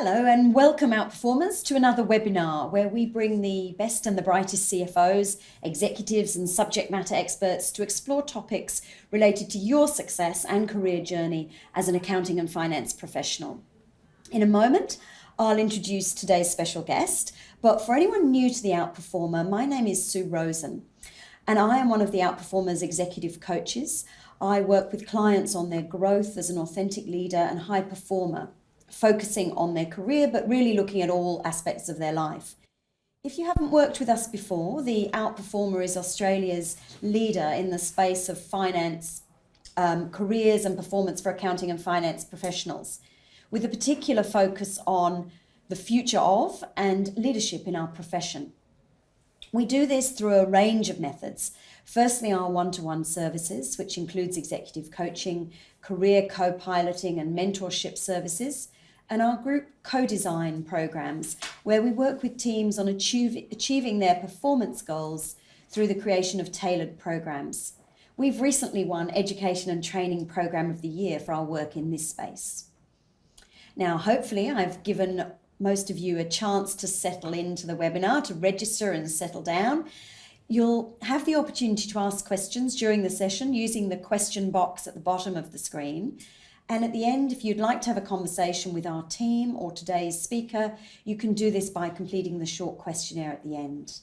Hello and welcome Outperformers to another webinar where we bring the best and the brightest CFOs, executives and subject matter experts to explore topics related to your success and career journey as an accounting and finance professional. In a moment, I'll introduce today's special guest, but for anyone new to the Outperformer, my name is Sue Rosen and I am one of the Outperformers executive coaches. I work with clients on their growth as an authentic leader and high performer, focusing on their career, but really looking at all aspects of their life. If you haven't worked with us before, the Outperformer is Australia's leader in the space of finance, careers and performance for accounting and finance professionals, with a particular focus on the future of and leadership in our profession. We do this through a range of methods. Firstly, our one-to-one services, which includes executive coaching, career co-piloting and mentorship services, and our group co-design programs, where we work with teams on achieving their performance goals through the creation of tailored programs. We've recently won Education and Training Program of the Year for our work in this space. Now, hopefully I've given most of you a chance to settle into the webinar, to register and settle down. You'll have the opportunity to ask questions during the session using the question box at the bottom of the screen. And at the end, if you'd like to have a conversation with our team or today's speaker, you can do this by completing the short questionnaire at the end.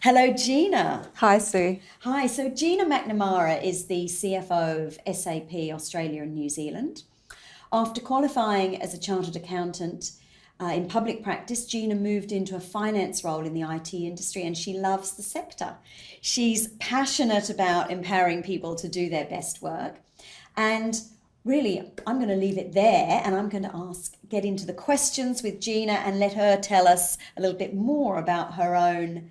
Hello, Gina. Hi, Sue. Hi, so Gina McNamara is the CFO of SAP Australia and New Zealand. After qualifying as a chartered accountant in public practice, Gina moved into a finance role in the IT industry and she loves the sector. She's passionate about empowering people to do their best work. And really, I'm going to leave it there and I'm going to get into the questions with Gina and let her tell us a little bit more about her own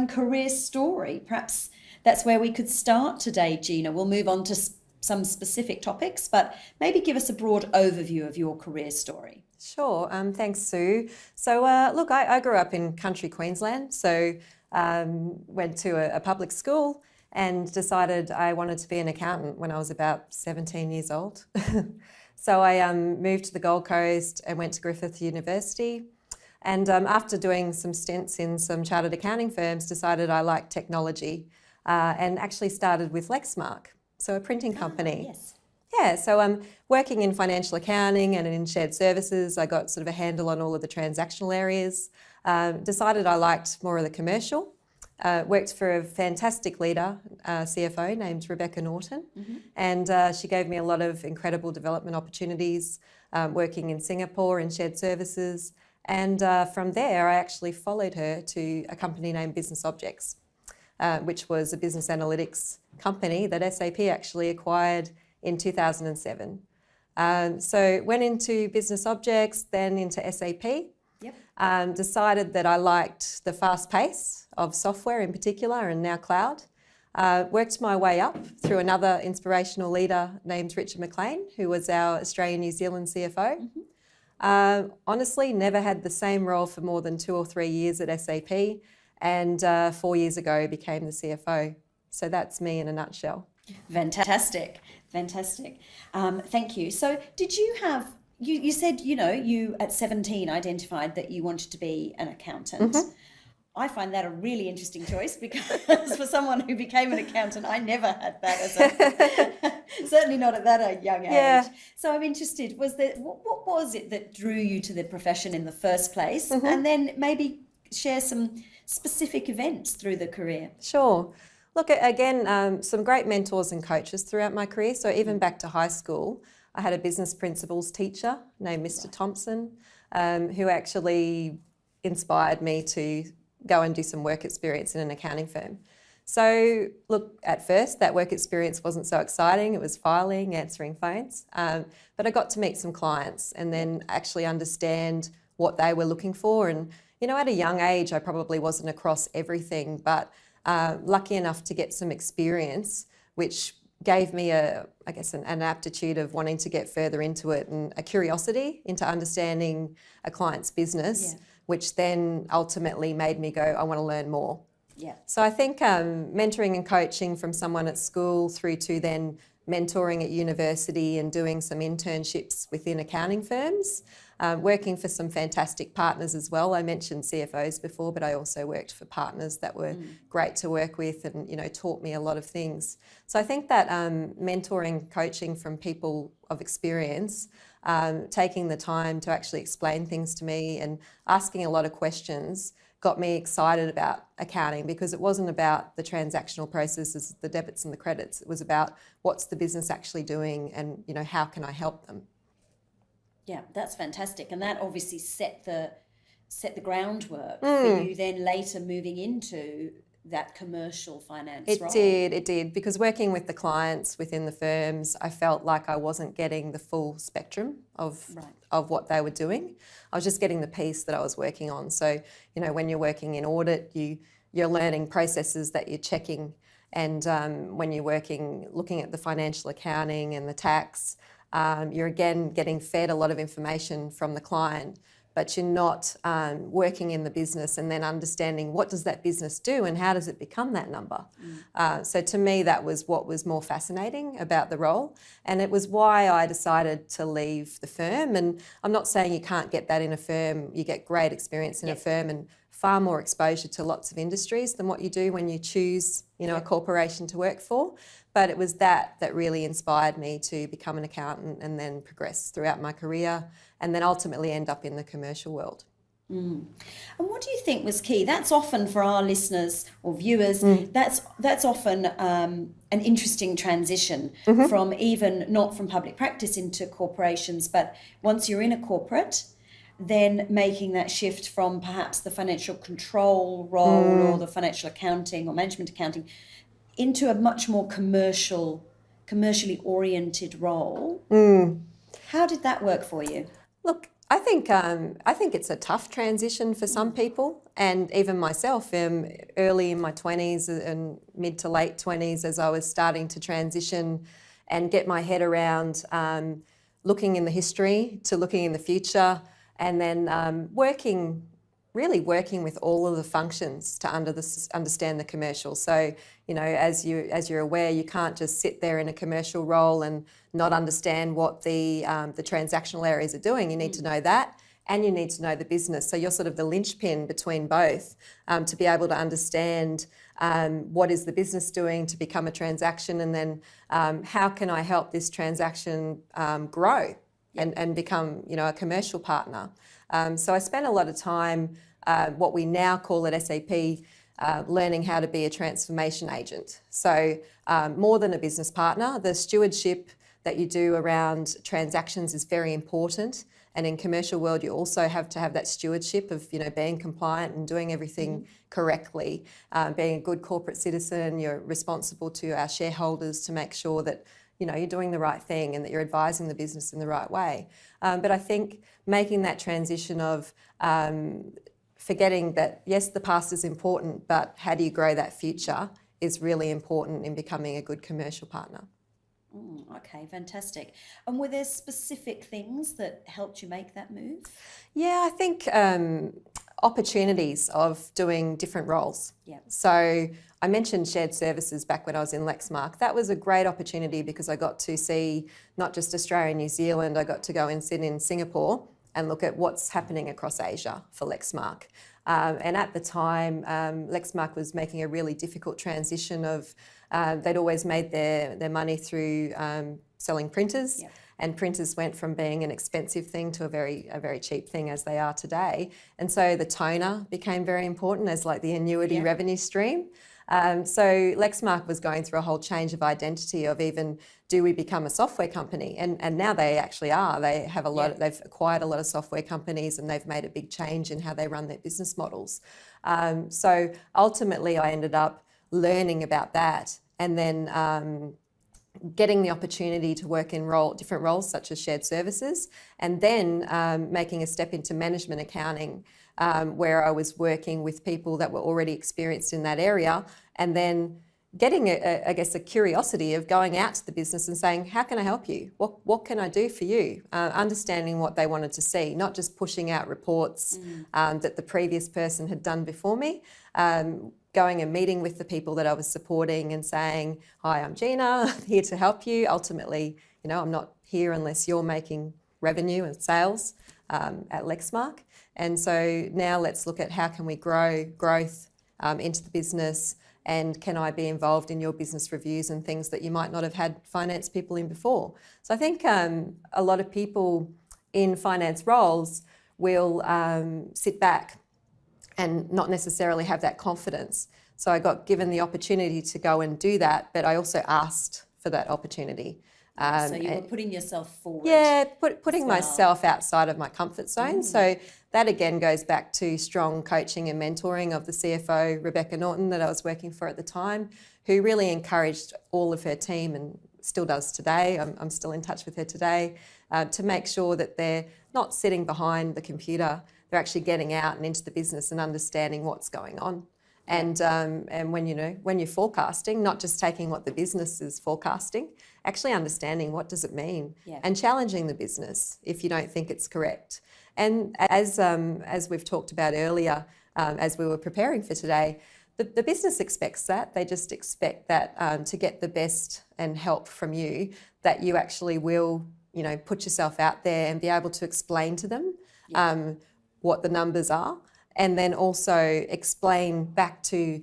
career story. Perhaps that's where we could start today, Gina. We'll move on to some specific topics, but maybe give us a broad overview of your career story. Sure. Thanks, Sue. So, look, I grew up in country Queensland, so went to a public school and decided I wanted to be an accountant when I was about 17 years old. So I moved to the Gold Coast and went to Griffith University. And after doing some stints in some chartered accounting firms, decided I liked technology and actually started with Lexmark, so a printing company. Yes. Yeah, so I'm working in financial accounting and in shared services. I got sort of a handle on all of the transactional areas. Decided I liked more of the commercial. Worked for a fantastic leader, CFO named Rebecca Norton, and she gave me a lot of incredible development opportunities, working in Singapore in shared services. And from there, I actually followed her to a company named Business Objects, which was a business analytics company that SAP actually acquired in 2007. So went into Business Objects, then into SAP. Decided that I liked the fast pace of software in particular and now cloud. Worked my way up through another inspirational leader named Richard McLean, who was our Australian-New Zealand CFO. Honestly, never had the same role for more than 2 or 3 years at SAP, and 4 years ago became the CFO. So that's me in a nutshell. Fantastic. Thank you. So did you have, you said, you at 17 identified that you wanted to be an accountant. I find that a really interesting choice because for someone who became an accountant, I never had that certainly not at that young age. Yeah. So I'm interested, what was it that drew you to the profession in the first place? And then maybe share some specific events through the career. Sure. Look, again, some great mentors and coaches throughout my career. So even back to high school, I had a business principles teacher named Mr. Thompson, who actually inspired me to go and do some work experience in an accounting firm. So look, at first that work experience wasn't so exciting. It was filing, answering phones, but I got to meet some clients and then actually understand what they were looking for. And, at a young age, I probably wasn't across everything, but lucky enough to get some experience, which gave me an aptitude of wanting to get further into it and a curiosity into understanding a client's business, which then ultimately made me go, I want to learn more. Yeah. So I think mentoring and coaching from someone at school through to then mentoring at university and doing some internships within accounting firms, working for some fantastic partners as well. I mentioned CFOs before, but I also worked for partners that were great to work with and, taught me a lot of things. So I think that mentoring, coaching from people of experience, taking the time to actually explain things to me and asking a lot of questions got me excited about accounting, because it wasn't about the transactional processes, the debits and the credits. It was about what's the business actually doing and, how can I help them? Yeah, that's fantastic. And that obviously set the groundwork for you then later moving into that commercial finance role. It did, because working with the clients within the firms, I felt like I wasn't getting the full spectrum of what they were doing. I was just getting the piece that I was working on. So, when you're working in audit, you're learning processes that you're checking. And when you're looking at the financial accounting and the tax, you're again getting fed a lot of information from the client, but you're not working in the business and then understanding what does that business do and how does it become that number. So to me, that was what was more fascinating about the role, and it was why I decided to leave the firm. And I'm not saying you can't get that in a firm. You get great experience in a firm and far more exposure to lots of industries than what you do when you choose, a corporation to work for. But it was that really inspired me to become an accountant and then progress throughout my career and then ultimately end up in the commercial world. And what do you think was key? That's often for our listeners or viewers, that's often an interesting transition from even not from public practice into corporations, but once you're in a corporate, then making that shift from perhaps the financial control role or the financial accounting or management accounting into a much more commercially oriented role. How did that work for you? Look, I think it's a tough transition for some people, and even myself, early in my 20s and mid to late 20s, as I was starting to transition and get my head around looking in the history to looking in the future, and then working with all of the functions to understand the commercial. So, as you're aware, you can't just sit there in a commercial role and not understand what the transactional areas are doing. You need to know that, and you need to know the business. So you're sort of the linchpin between both to be able to understand what is the business doing to become a transaction, and then how can I help this transaction grow and become, a commercial partner. So I spent a lot of time, what we now call at SAP, learning how to be a transformation agent. So more than a business partner, the stewardship that you do around transactions is very important. And in commercial world, you also have to have that stewardship of, being compliant and doing everything correctly, being a good corporate citizen. You're responsible to our shareholders to make sure that you're doing the right thing and that you're advising the business in the right way. But I think making that transition of forgetting that, yes, the past is important, but how do you grow that future is really important in becoming a good commercial partner. Okay, fantastic. And were there specific things that helped you make that move? Yeah, I think opportunities of doing different roles. Yeah. So I mentioned shared services back when I was in Lexmark. That was a great opportunity because I got to see not just Australia and New Zealand, I got to go and sit in Singapore and look at what's happening across Asia for Lexmark. And at the time, Lexmark was making a really difficult transition of, they'd always made their money through selling printers. Yep. And printers went from being an expensive thing to a very cheap thing as they are today. And so the toner became very important as like the annuity revenue stream. So Lexmark was going through a whole change of identity of even, do we become a software company? And now they actually are. They have they've acquired a lot of software companies and they've made a big change in how they run their business models. So ultimately I ended up learning about that and then getting the opportunity to work in different roles such as shared services, and then making a step into management accounting, where I was working with people that were already experienced in that area, and then getting, a curiosity of going out to the business and saying, how can I help you? What can I do for you? Understanding what they wanted to see, not just pushing out reports that the previous person had done before me. going and meeting with the people that I was supporting and saying, hi, I'm Gina, I'm here to help you. Ultimately, I'm not here unless you're making revenue and sales at Lexmark. And so now let's look at how can we grow growth into the business, and can I be involved in your business reviews and things that you might not have had finance people in before. So I think a lot of people in finance roles will sit back and not necessarily have that confidence. So I got given the opportunity to go and do that, but I also asked for that opportunity. So you were putting yourself forward. Yeah, putting myself outside of my comfort zone. So that again goes back to strong coaching and mentoring of the CFO, Rebecca Norton, that I was working for at the time, who really encouraged all of her team, and still does today. I'm still in touch with her today, to make sure that they're not sitting behind the computer. They're actually getting out and into the business and understanding what's going on. And when you're forecasting, not just taking what the business is forecasting, actually understanding what does it mean, and challenging the business if you don't think it's correct. And as we've talked about earlier, as we were preparing for today, the business expects that. They just expect that to get the best and help from you, that you actually will, put yourself out there and be able to explain to them what the numbers are. And then also explain back to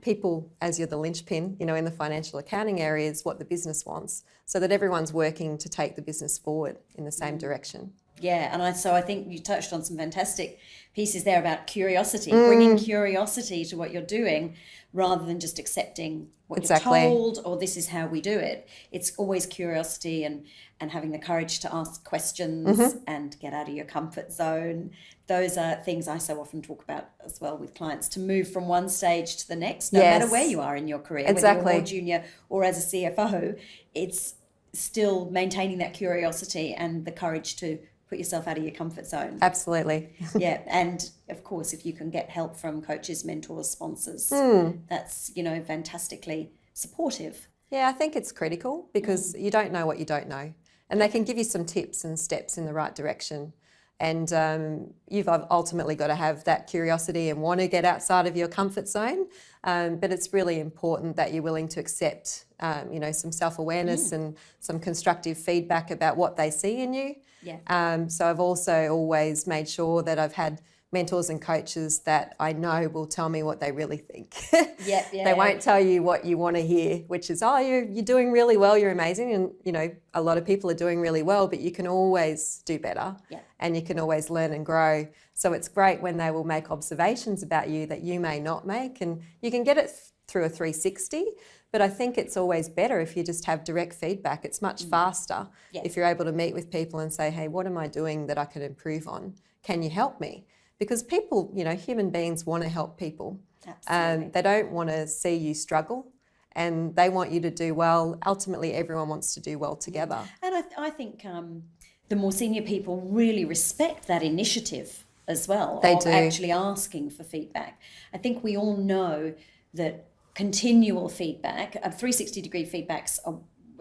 people, as you're the linchpin, in the financial accounting areas, what the business wants, so that everyone's working to take the business forward in the same direction. Yeah, and I think you touched on some fantastic pieces there about curiosity, bringing curiosity to what you're doing, rather than just accepting what you're told, or this is how we do it. It's always curiosity and having the courage to ask questions and get out of your comfort zone. Those are things I so often talk about as well with clients, to move from one stage to the next, no matter where you are in your career, whether you're more junior or as a CFO, it's still maintaining that curiosity and the courage to put yourself out of your comfort zone. Absolutely. Yeah, and of course, if you can get help from coaches, mentors, sponsors, that's, fantastically supportive. Yeah, I think it's critical, because you don't know what you don't know, and they can give you some tips and steps in the right direction. And you've ultimately got to have that curiosity and want to get outside of your comfort zone. But it's really important that you're willing to accept, some self-awareness and some constructive feedback about what they see in you. Yeah. So I've also always made sure that I've had mentors and coaches that I know will tell me what they really think. They won't tell you what you want to hear, which is, you're doing really well, you're amazing. And, a lot of people are doing really well, but you can always do better, and you can always learn and grow. So it's great when they will make observations about you that you may not make, and you can get it through a 360. But I think it's always better if you just have direct feedback. It's much faster if you're able to meet with people and say, hey, what am I doing that I can improve on? Can you help me? Because people, human beings want to help people. Absolutely. They don't want to see you struggle, and they want you to do well. Ultimately, everyone wants to do well together. And I think the more senior people really respect that initiative as well, They of do. actually asking for feedback. I think we all know that continual feedback, 360-degree feedbacks,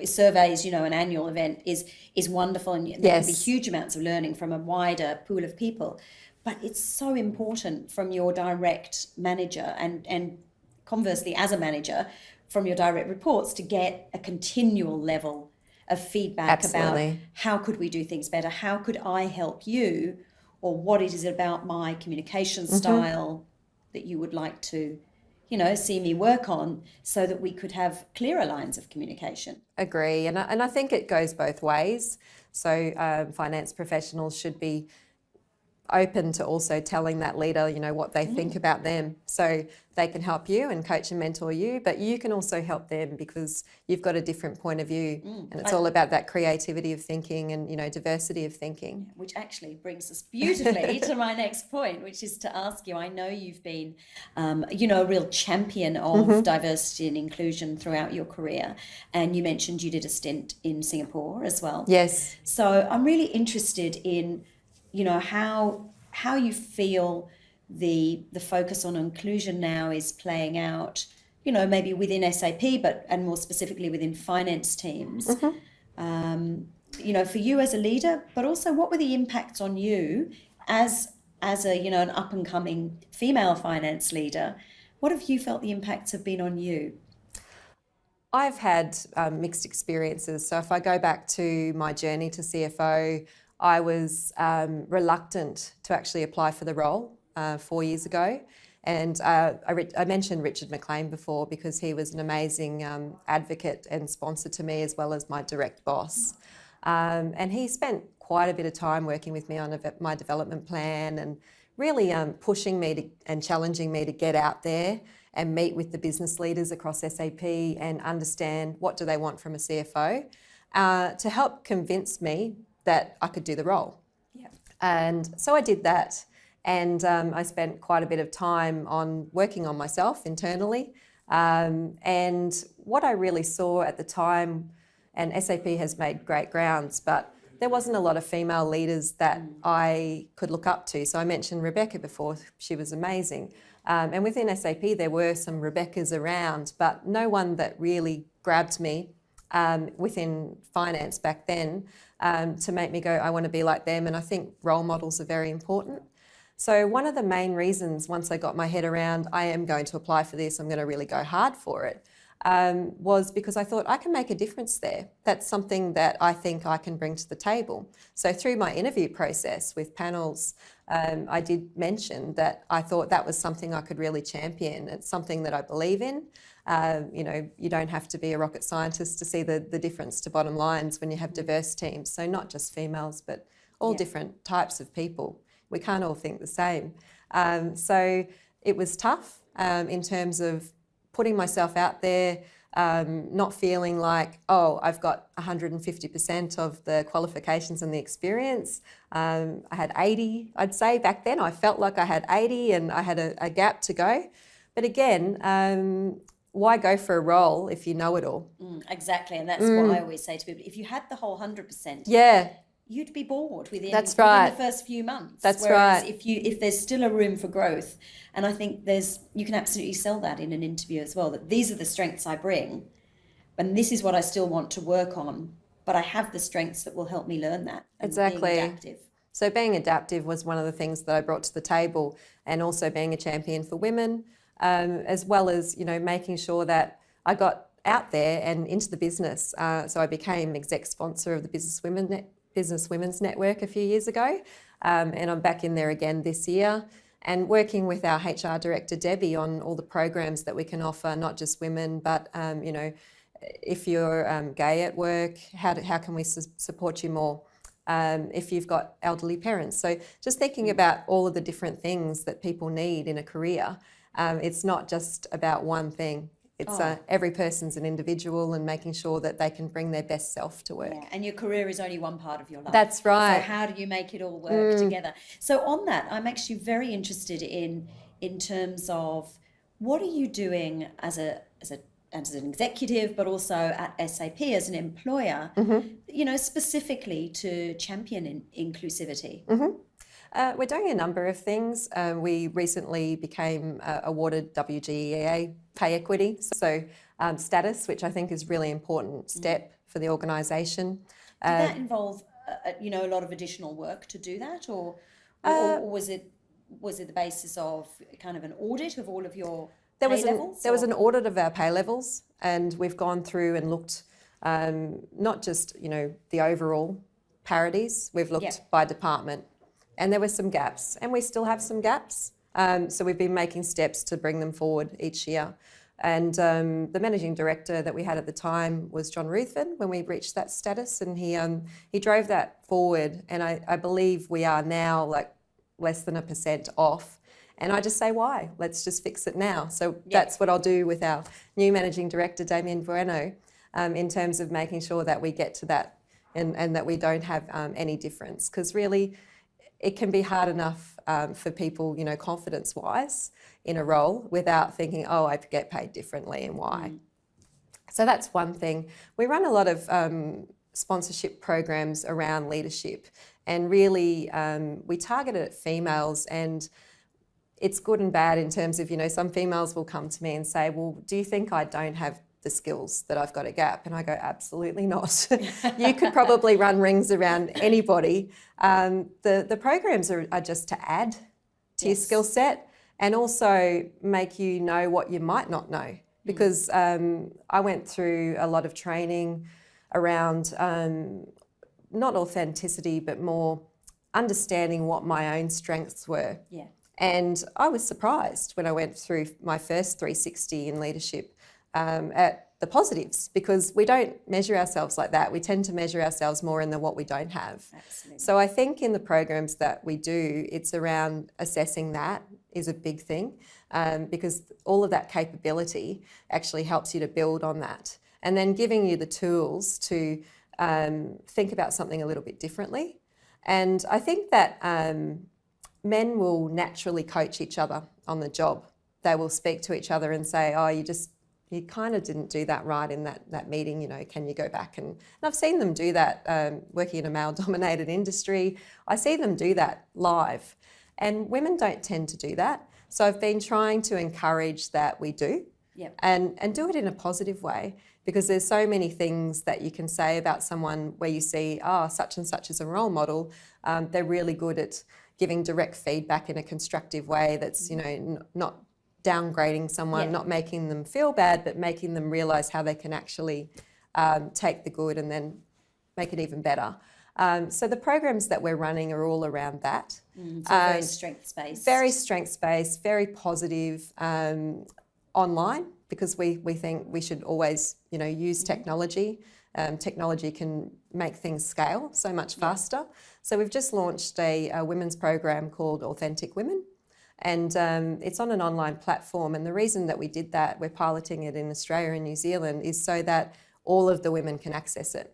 surveys, an annual event is wonderful, and there can be huge amounts of learning from a wider pool of people. But it's so important from your direct manager and conversely, as a manager, from your direct reports, to get a continual level of feedback about how could we do things better, how could I help you, or what it is about my communication style that you would like to, see me work on, so that we could have clearer lines of communication. Agree. And I think it goes both ways. So finance professionals should be open to also telling that leader, what they think about them, so they can help you and coach and mentor you, but you can also help them because you've got a different point of view. And it's all about that creativity of thinking and, diversity of thinking. Which actually brings us beautifully to my next point, which is to ask you, I know you've been, a real champion of diversity and inclusion throughout your career. And you mentioned you did a stint in Singapore as well. Yes. So I'm really interested in how you feel the focus on inclusion now is playing out, maybe within SAP, and more specifically within finance teams. For you as a leader, but also what were the impacts on you as a an up and coming female finance leader What have you felt the impacts have been on you? I've had mixed experiences. So if I go back to my journey to CFO, I was reluctant to actually apply for the role 4 years ago. And I mentioned Richard McLean before because he was an amazing advocate and sponsor to me, as well as my direct boss. And he spent quite a bit of time working with me on my development plan and really pushing me and challenging me to get out there and meet with the business leaders across SAP and understand what do they want from a CFO to help convince me that I could do the role. Yeah. And so I did that. And I spent quite a bit of time on working on myself internally. And what I really saw at the time, and SAP has made great grounds, but there wasn't a lot of female leaders that I could look up to. So I mentioned Rebecca before, she was amazing. And within SAP, there were some Rebeccas around, but no one that really grabbed me within finance back then to make me go, I want to be like them. And I think role models are very important. So one of the main reasons, once I got my head around, I am going to apply for this, I'm going to really go hard for it, was because I thought I can make a difference there. That's something that I think I can bring to the table. So through my interview process with panels, I did mention that I thought that was something I could really champion. It's something that I believe in. You don't have to be a rocket scientist to see the difference to bottom lines when you have diverse teams. So not just females, but all different types of people. We can't all think the same. So it was tough in terms of putting myself out there, not feeling like, oh, I've got 150% of the qualifications and the experience. I had 80, I'd say back then. I felt like I had 80 and I had a gap to go. But again, why go for a role if you know it all? Exactly, and that's what I always say to people. If you had the whole 100%, you'd be bored within the first few months. That's Whereas right. if there's still a room for growth, and I think you can absolutely sell that in an interview as well, that these are the strengths I bring, and this is what I still want to work on, but I have the strengths that will help me learn that. And Exactly. being adaptive. So being adaptive was one of the things that I brought to the table, and also being a champion for women, as well as, making sure that I got out there and into the business. So I became exec sponsor of the Business Women's Network a few years ago, and I'm back in there again this year, and working with our HR director Debbie on all the programs that we can offer, not just women, but if you're gay at work, how can we support you more? If you've got elderly parents. So just thinking about all of the different things that people need in a career. It's not just about one thing. It's every person's an individual, and making sure that they can bring their best self to work. Yeah, and your career is only one part of your life. That's right. So how do you make it all work together? So on that, I'm actually very interested in terms of what are you doing as an executive, but also at SAP as an employer, specifically to champion inclusivity. We're doing a number of things. We recently became awarded WGEA pay equity, so status, which I think is a really important step for the organisation. Did that involve, a lot of additional work to do that, or was it the basis of kind of an audit of all of your pay levels? There was an audit of our pay levels, and we've gone through and looked not just the overall parities. We've looked by department. And there were some gaps, and we still have some gaps. So we've been making steps to bring them forward each year. And the managing director that we had at the time was John Ruthven when we reached that status, and he drove that forward. And I believe we are now like less than 1% off. And I just say, why? Let's just fix it now. So that's what I'll do with our new managing director, Damien Bueno, in terms of making sure that we get to that and that we don't have any difference. Because really, it can be hard enough for people, confidence-wise in a role without thinking, oh, I get paid differently and why. So that's one thing. We run a lot of sponsorship programs around leadership, and really we target it at females, and it's good and bad in terms of, some females will come to me and say, well, do you think I don't have the skills that I've got a gap? And I go, absolutely not. You could probably run rings around anybody. The programs are just to add to your skill set, and also make you know what you might not know. Because I went through a lot of training around not authenticity, but more understanding what my own strengths were. Yeah. And I was surprised when I went through my first 360 in leadership at the positives, because we don't measure ourselves like that. We tend to measure ourselves more in the what we don't have. Absolutely. So I think in the programs that we do, it's around assessing that is a big thing, because all of that capability actually helps you to build on that. And then giving you the tools to think about something a little bit differently. And I think that men will naturally coach each other on the job. They will speak to each other and say, oh, you kind of didn't do that right in that meeting, can you go back? And I've seen them do that working in a male-dominated industry. I see them do that live. And women don't tend to do that. So I've been trying to encourage that we do. Yep. And do it in a positive way, because there's so many things that you can say about someone where you see, such and such is a role model. They're really good at giving direct feedback in a constructive way that's, not downgrading someone, not making them feel bad, but making them realise how they can actually take the good and then make it even better. So the programs that we're running are all around that. So very strengths-based. Very strengths-based, very positive, online, because we think we should always, use technology. Technology can make things scale so much faster. So we've just launched a women's program called Authentic Women. And it's on an online platform. And the reason that we did that, we're piloting it in Australia and New Zealand, is so that all of the women can access it.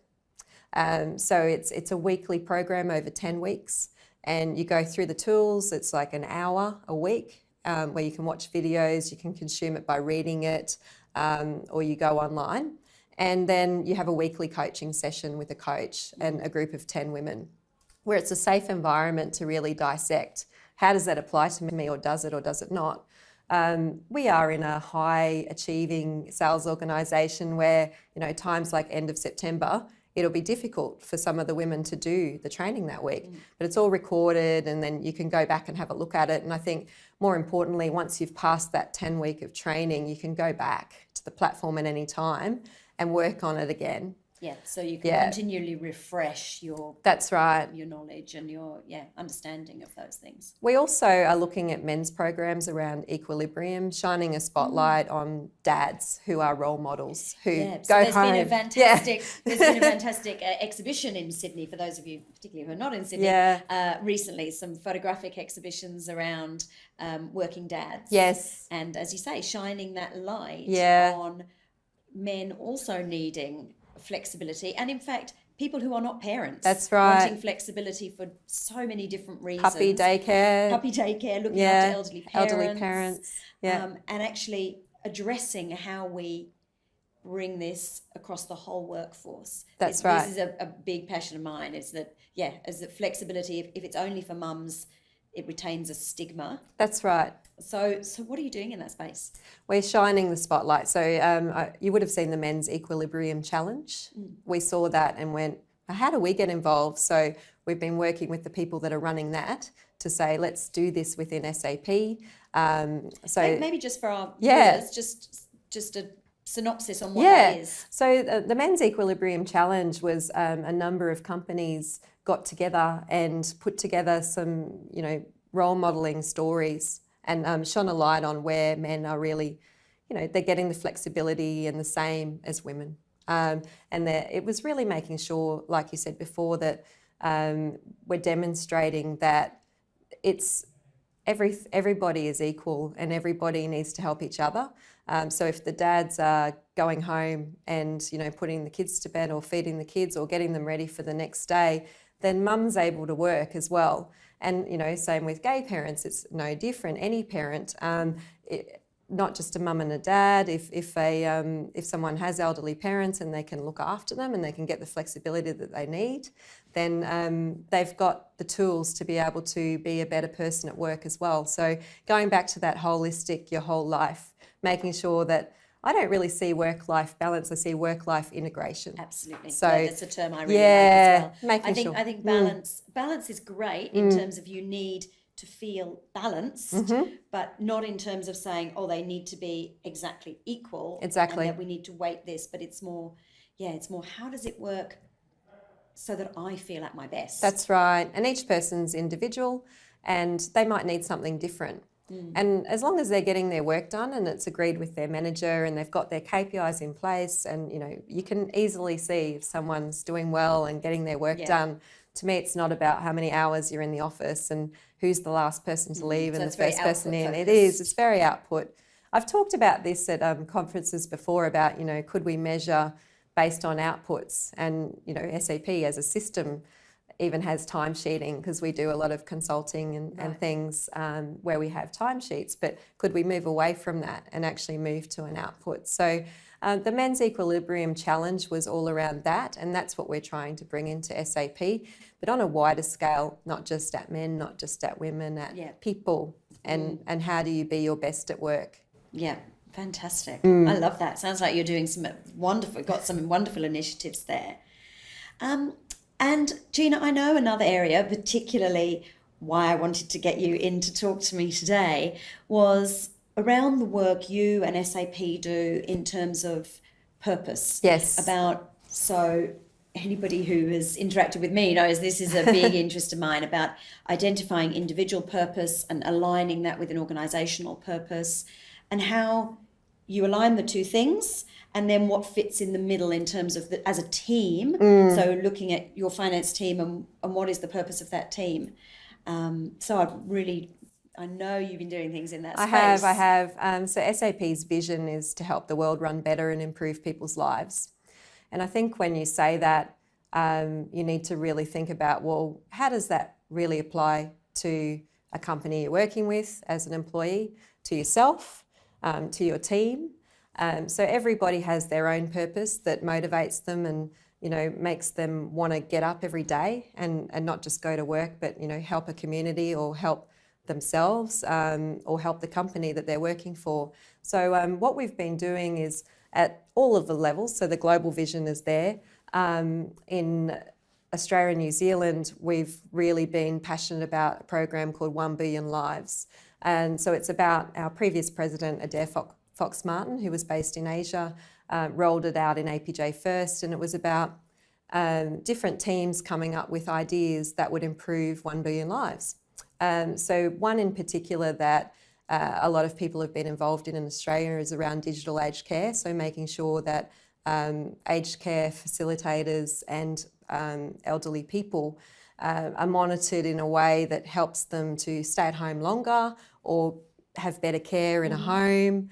So it's a weekly program over 10 weeks. And you go through the tools. It's like an hour a week where you can watch videos. You can consume it by reading it, or you go online. And then you have a weekly coaching session with a coach and a group of 10 women, where it's a safe environment to really dissect, how does that apply to me, or does it not? We are in a high achieving sales organisation where, times like end of September, it'll be difficult for some of the women to do the training that week. But it's all recorded, and then you can go back and have a look at it. And I think more importantly, once you've passed that 10 week of training, you can go back to the platform at any time and work on it again. Yeah, so you can continually refresh your That's right. your knowledge and your understanding of those things. We also are looking at men's programs around equilibrium, shining a spotlight on dads who are role models, who so go there's home. Been a fantastic, There's been a fantastic exhibition in Sydney, for those of you particularly who are not in Sydney, recently, some photographic exhibitions around working dads. Yes. And as you say, shining that light on men also needing flexibility, and in fact people who are not parents, that's right, wanting flexibility for so many different reasons. Puppy daycare, looking after elderly parents, and actually addressing how we bring this across the whole workforce. That's right. This is a big passion of mine, is that flexibility, if it's only for mums, it retains a stigma. That's right. So what are you doing in that space? We're shining the spotlight. So you would have seen the Men's Equilibrium Challenge. We saw that and went, how do we get involved? So we've been working with the people that are running that to say, let's do this within SAP. So maybe just for our viewers, just a synopsis on what that is. So the Men's Equilibrium Challenge was a number of companies got together and put together some, role modelling stories and shone a light on where men are really, they're getting the flexibility and the same as women. And it was really making sure, like you said before, that we're demonstrating that it's everybody is equal and everybody needs to help each other. So if the dads are going home and, putting the kids to bed or feeding the kids or getting them ready for the next day, then mum's able to work as well. And, same with gay parents, it's no different. Any parent, not just a mum and a dad, if someone has elderly parents and they can look after them and they can get the flexibility that they need, then they've got the tools to be able to be a better person at work as well. So going back to that holistic, your whole life, making sure that I don't really see work-life balance, I see work-life integration. Absolutely. So that's a term I really like as well. I think balance is great in terms of you need to feel balanced, but not in terms of saying, oh, they need to be exactly equal. Exactly. And that we need to weight this, but it's more, how does it work so that I feel at my best? That's right. And each person's individual and they might need something different. And as long as they're getting their work done and it's agreed with their manager and they've got their KPIs in place, and you can easily see if someone's doing well and getting their work done. To me, it's not about how many hours you're in the office and who's the last person to leave and the first person in. Focused. It's very output. I've talked about this at conferences before about, could we measure based on outputs? And, SAP as a system even has timesheeting, because we do a lot of consulting and things where we have timesheets, but could we move away from that and actually move to an output? So the Men's Equilibrium Challenge was all around that, and that's what we're trying to bring into SAP, but on a wider scale, not just at men, not just at women, at people, and how do you be your best at work? Yeah, fantastic. I love that. Sounds like you're doing some wonderful initiatives there. And Gina, I know another area, particularly why I wanted to get you in to talk to me today, was around the work you and SAP do in terms of purpose. Yes. So anybody who has interacted with me knows this is a big interest of mine, about identifying individual purpose and aligning that with an organisational purpose, and how you align the two things, and then what fits in the middle in terms of as a team. So looking at your finance team and what is the purpose of that team. So I know you've been doing things in that space. I have. So SAP's vision is to help the world run better and improve people's lives. And I think when you say that, you need to really think about, well, how does that really apply to a company you're working with as an employee, to yourself, to your team? So everybody has their own purpose that motivates them and, makes them want to get up every day and not just go to work, but, help a community or help themselves or help the company that they're working for. So what we've been doing is at all of the levels, so the global vision is there. In Australia and New Zealand, we've really been passionate about a program called 1 Billion Lives. And so it's about our previous president, Adair Fox-Martin, who was based in Asia, rolled it out in APJ first, and it was about different teams coming up with ideas that would improve 1 billion lives. So one in particular that a lot of people have been involved in Australia is around digital aged care, so making sure that aged care facilitators and elderly people are monitored in a way that helps them to stay at home longer or have better care in a home.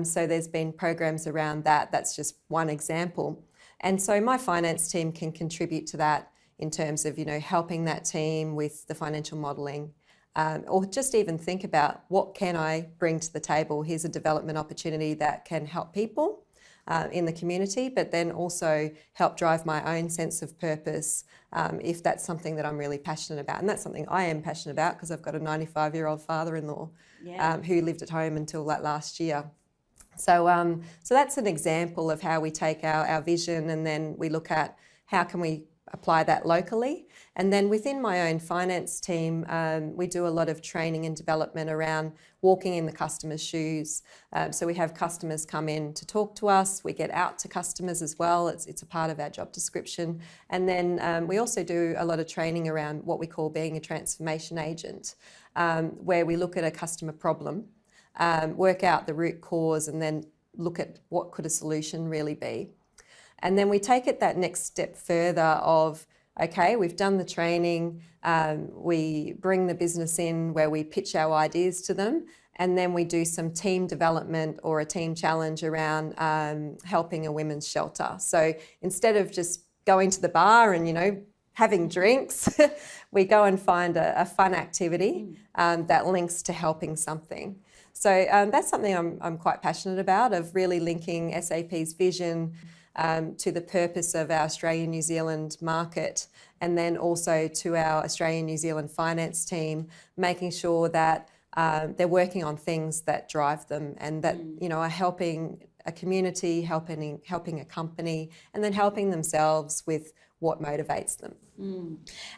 So there's been programs around that. That's just one example. And so my finance team can contribute to that in terms of, helping that team with the financial modelling, or just even think about what can I bring to the table. Here's a development opportunity that can help people in the community, but then also help drive my own sense of purpose if that's something that I'm really passionate about. And that's something I am passionate about because I've got a 95-year-old father-in-law who lived at home until last year. So that's an example of how we take our vision, and then we look at how can we apply that locally. And then within my own finance team, we do a lot of training and development around walking in the customer's shoes. So we have customers come in to talk to us. We get out to customers as well. It's a part of our job description. And then we also do a lot of training around what we call being a transformation agent, where we look at a customer problem, work out the root cause, and then look at what could a solution really be. And then we take it that next step further of, okay, we've done the training, we bring the business in where we pitch our ideas to them, and then we do some team development or a team challenge around helping a women's shelter. So instead of just going to the bar and, having drinks, we go and find a fun activity that links to helping something. So that's something I'm quite passionate about, of really linking SAP's vision to the purpose of our Australia-New Zealand market, and then also to our Australia-New Zealand finance team, making sure that they're working on things that drive them and that are helping a community, helping a company, and then helping themselves with what motivates them.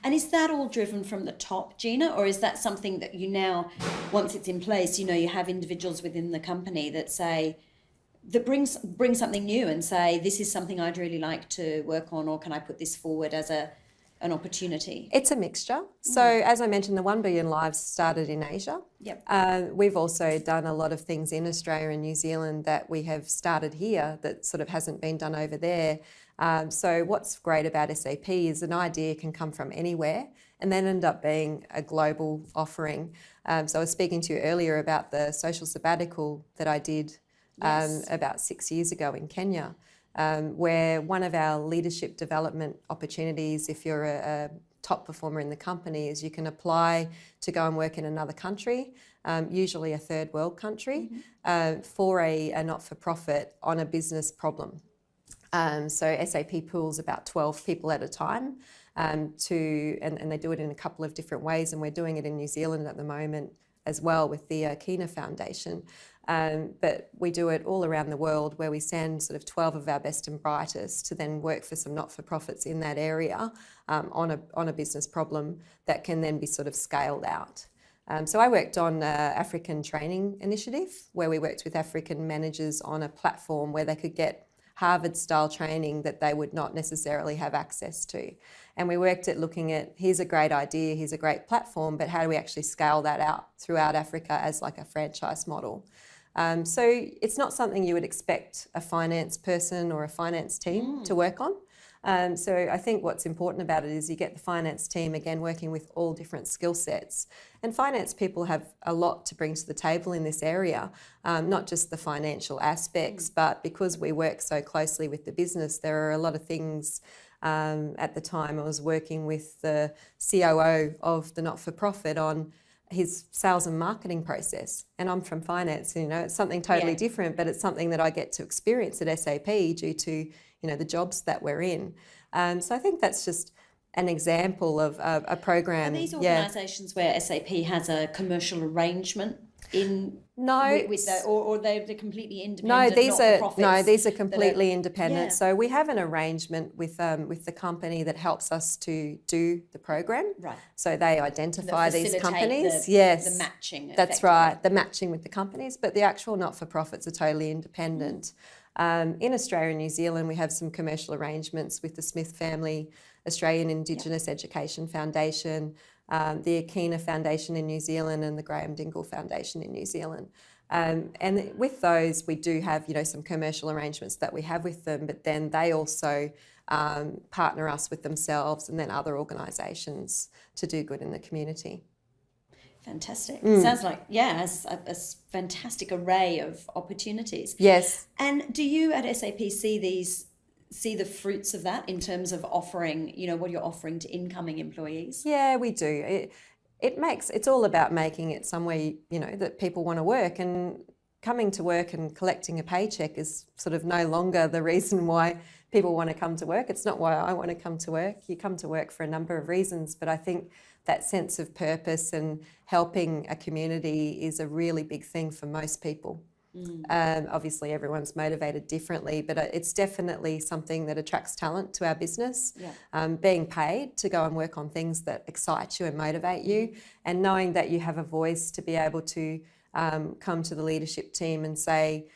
And is that all driven from the top, Gina, or is that something that you now, once it's in place, you have individuals within the company that say, that bring something new and say, this is something I'd really like to work on, or can I put this forward as an opportunity? It's a mixture. So as I mentioned, the 1 billion lives started in Asia. Yep. We've also done a lot of things in Australia and New Zealand that we have started here that sort of hasn't been done over there. So what's great about SAP is an idea can come from anywhere and then end up being a global offering. So I was speaking to you earlier about the social sabbatical that I did about 6 years ago in Kenya. Where one of our leadership development opportunities, if you're a top performer in the company, is you can apply to go and work in another country, usually a third world country, for a not-for-profit on a business problem. So SAP pools about 12 people at a time and they do it in a couple of different ways, and we're doing it in New Zealand at the moment as well with the Gina Foundation. But we do it all around the world, where we send sort of 12 of our best and brightest to then work for some not-for-profits in that area on a business problem that can then be sort of scaled out. So I worked on an African training initiative where we worked with African managers on a platform where they could get Harvard-style training that they would not necessarily have access to. And we worked at looking at, here's a great idea, here's a great platform, but how do we actually scale that out throughout Africa as like a franchise model? So it's not something you would expect a finance person or a finance team to work on. So I think what's important about it is you get the finance team, again, working with all different skill sets. And finance people have a lot to bring to the table in this area, not just the financial aspects, but because we work so closely with the business, there are a lot of things. At the time, I was working with the COO of the not-for-profit on his sales and marketing process. And I'm from finance, it's something totally different, but it's something that I get to experience at SAP due to, the jobs that we're in. So I think that's just an example of a program. Are these organisations where SAP has a commercial arrangement in? No, or they're completely independent. These are completely independent. Yeah. So we have an arrangement with the company that helps us to do the program. Right. So they identify these companies. The matching. That's right. The matching with the companies, but the actual not-for-profits are totally independent. In Australia and New Zealand, we have some commercial arrangements with the Smith Family Australian Indigenous Education Foundation, the Akina Foundation in New Zealand, and the Graham Dingle Foundation in New Zealand. And with those, we do have, some commercial arrangements that we have with them, but then they also partner us with themselves and then other organisations to do good in the community. Fantastic. Sounds like, a fantastic array of opportunities. Yes. And do you at SAP see the fruits of that in terms of offering, what you're offering to incoming employees? Yeah, we do. It's all about making it somewhere, that people want to work, and coming to work and collecting a paycheck is sort of no longer the reason why people want to come to work. It's not why I want to come to work. You come to work for a number of reasons, but I think that sense of purpose and helping a community is a really big thing for most people. Obviously, everyone's motivated differently, but it's definitely something that attracts talent to our business. Being paid to go and work on things that excite you and motivate you, and knowing that you have a voice to be able to come to the leadership team and say,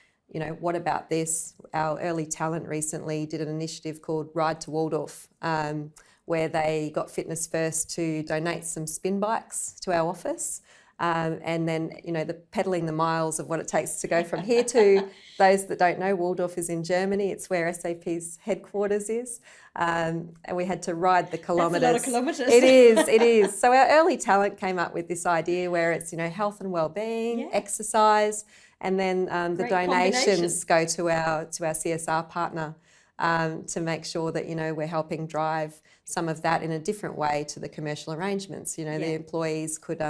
what about this? Our early talent recently did an initiative called Ride to Waldorf, where they got Fitness First to donate some spin bikes to our office. And then, the peddling the miles of what it takes to go from here to, those that don't know, Waldorf is in Germany. It's where SAP's headquarters is. And we had to ride the kilometres. That's a lot of kilometres. It is. So our early talent came up with this idea where it's, health and well-being, exercise, and then the donations go to our CSR partner to make sure that, we're helping drive some of that in a different way to the commercial arrangements. The employees could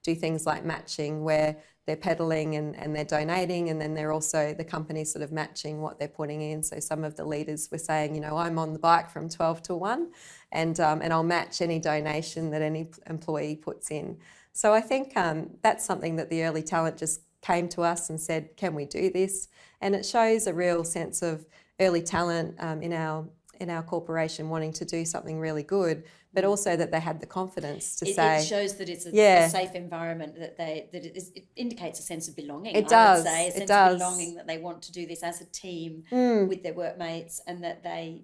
do things like matching, where they're peddling and they're donating, and then they're also, the company's sort of matching what they're putting in. So some of the leaders were saying, I'm on the bike from 12 to 1 and I'll match any donation that any employee puts in. So I think that's something that the early talent just came to us and said, can we do this? And it shows a real sense of early talent in our corporation wanting to do something really good, but also that they had the confidence to say it shows that it's a safe environment, that it indicates a sense of belonging. It does. I would say a it sense does. of belonging, that they want to do this as a team with their workmates, and that they,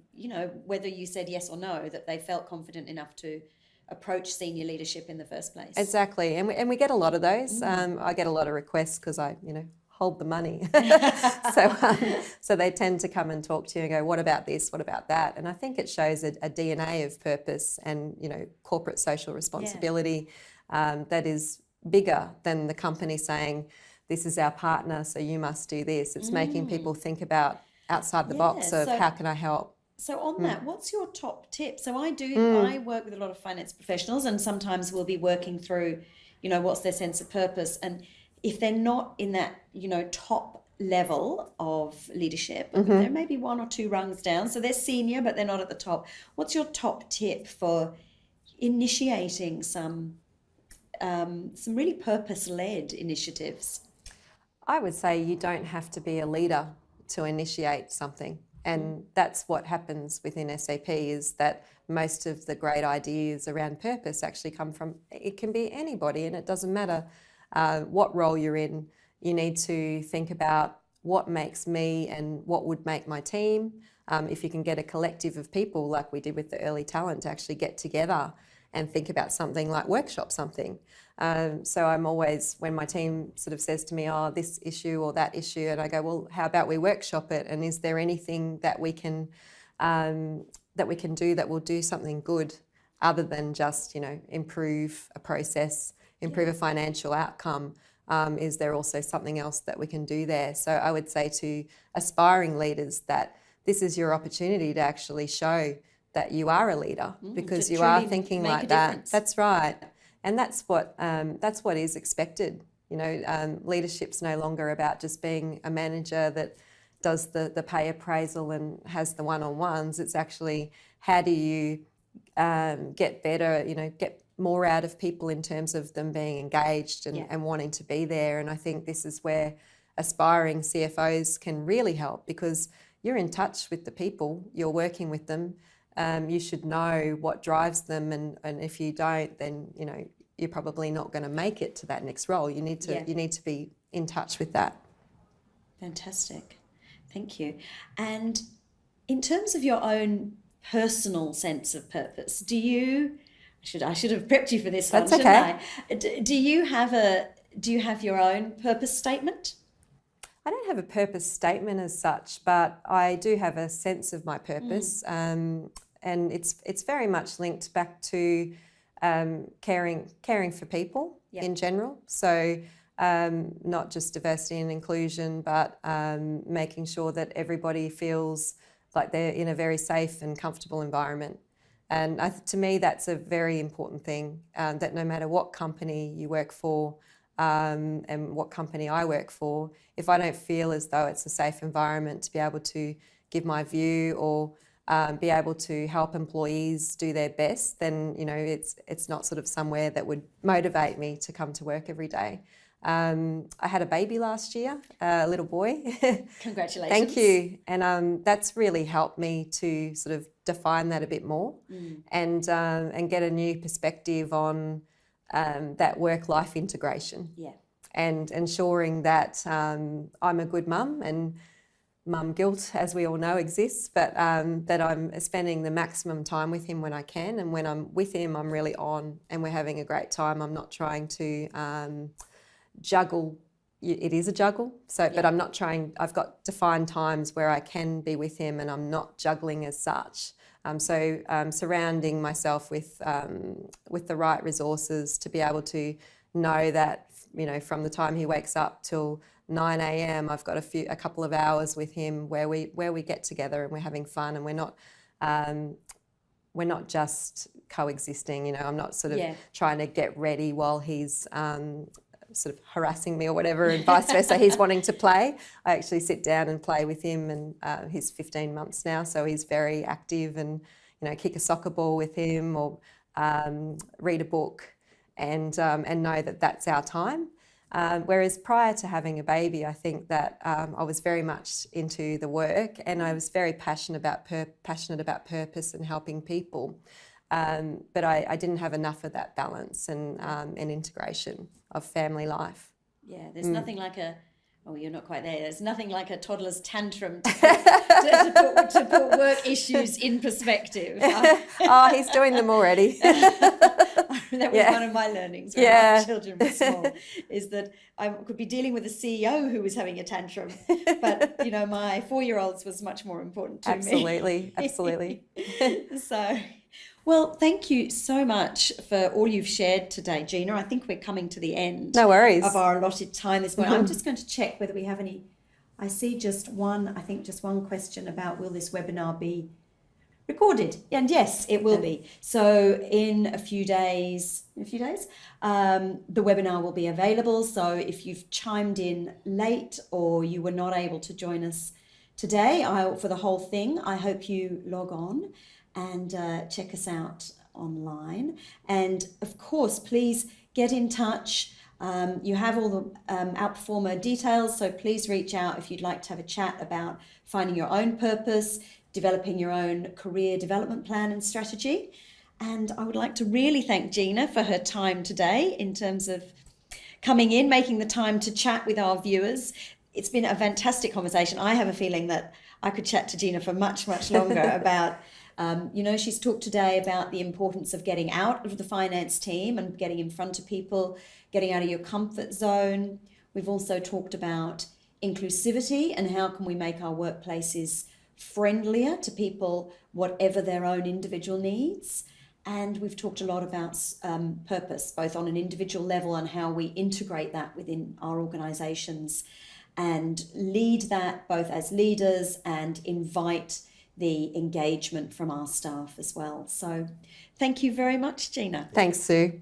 whether you said yes or no, that they felt confident enough to approach senior leadership in the first place. Exactly, and we get a lot of those. I get a lot of requests because I hold the money, so they tend to come and talk to you and go, what about this, what about that? And I think it shows a DNA of purpose and corporate social responsibility that is bigger than the company saying, this is our partner, so you must do this. It's making people think about outside the box of how can I help. So on that, what's your top tip? So I work with a lot of finance professionals, and sometimes we'll be working through, what's their sense of purpose. And if they're not in that, top level of leadership, they're maybe one or two rungs down. So they're senior, but they're not at the top. What's your top tip for initiating some really purpose-led initiatives? I would say you don't have to be a leader to initiate something. And that's what happens within SAP, is that most of the great ideas around purpose actually come from, it can be anybody, and it doesn't matter what role you're in. You need to think about what makes me and what would make my team. If you can get a collective of people, like we did with the early talent, to actually get together and think about something, like workshop something. So I'm always, when my team sort of says to me, oh, this issue or that issue, and I go, well, how about we workshop it? And is there anything that we can do that will do something good, other than just, improve a process, improve a financial outcome? Is there also something else that we can do there? So I would say to aspiring leaders that this is your opportunity to actually show that you are a leader, because you are thinking like that. Difference. That's right. And that's what is expected. Leadership's no longer about just being a manager that does the pay appraisal and has the one-on-ones. It's actually, how do you get better, get more out of people in terms of them being engaged and wanting to be there. And I think this is where aspiring CFOs can really help, because you're in touch with the people, you're working with them. You should know what drives them, and if you don't, then you're probably not going to make it to that next role. You need to be in touch with that. Fantastic, thank you. And in terms of your own personal sense of purpose, I should have prepped you for this one. That's okay. Shouldn't I? Do you have your own purpose statement? I don't have a purpose statement as such, but I do have a sense of my purpose. And it's very much linked back to caring for people in general. So not just diversity and inclusion, but making sure that everybody feels like they're in a very safe and comfortable environment. And to me, that's a very important thing, that no matter what company you work for and what company I work for, if I don't feel as though it's a safe environment to be able to give my view or be able to help employees do their best, then it's not sort of somewhere that would motivate me to come to work every day. I had a baby last year, a little boy. Congratulations. Thank you. And that's really helped me to sort of define that a bit more and get a new perspective on that work-life integration. Yeah. And ensuring that I'm a good mum, and mum guilt, as we all know, exists, but that I'm spending the maximum time with him when I can. And when I'm with him, I'm really on and we're having a great time. I'm not trying to juggle. It is a juggle. So, but I'm not trying, I've got defined times where I can be with him and I'm not juggling as such. So surrounding myself with the right resources to be able to know that, from the time he wakes up till 9 a.m, I've got a couple of hours with him where we get together and we're having fun, and we're not just coexisting. I'm not sort of trying to get ready while he's sort of harassing me or whatever, and vice versa. He's wanting to play. I actually sit down and play with him, and he's 15 months now, so he's very active, and kick a soccer ball with him or read a book, and know that that's our time. Whereas prior to having a baby, I think that I was very much into the work, and I was very passionate about purpose and helping people. But I didn't have enough of that balance and integration of family life. Yeah, there's nothing like you're not quite there. There's nothing like a toddler's tantrum to put work issues in perspective. Oh, he's doing them already. That was one of my learnings when my children were small, is that I could be dealing with a CEO who was having a tantrum, but my 4-year-olds was much more important to me. Absolutely. So, well, thank you so much for all you've shared today, Gina. I think we're coming to the end. No worries. Of our allotted time this morning. I'm just going to check whether we have any. I see just one question about, will this webinar be recorded? And yes, it will be. So in a few days, the webinar will be available. So if you've chimed in late or you were not able to join us today for the whole thing, I hope you log on and check us out online. And of course, please get in touch. You have all the Outperformer details, so please reach out if you'd like to have a chat about finding your own purpose, developing your own career development plan and strategy. And I would like to really thank Gina for her time today in terms of coming in, making the time to chat with our viewers. It's been a fantastic conversation. I have a feeling that I could chat to Gina for much, much longer about she's talked today about the importance of getting out of the finance team and getting in front of people, getting out of your comfort zone. We've also talked about inclusivity and how can we make our workplaces friendlier to people, whatever their own individual needs. And we've talked a lot about purpose, both on an individual level and how we integrate that within our organisations and lead that both as leaders and invite the engagement from our staff as well. So thank you very much, Gina. Thanks, Sue.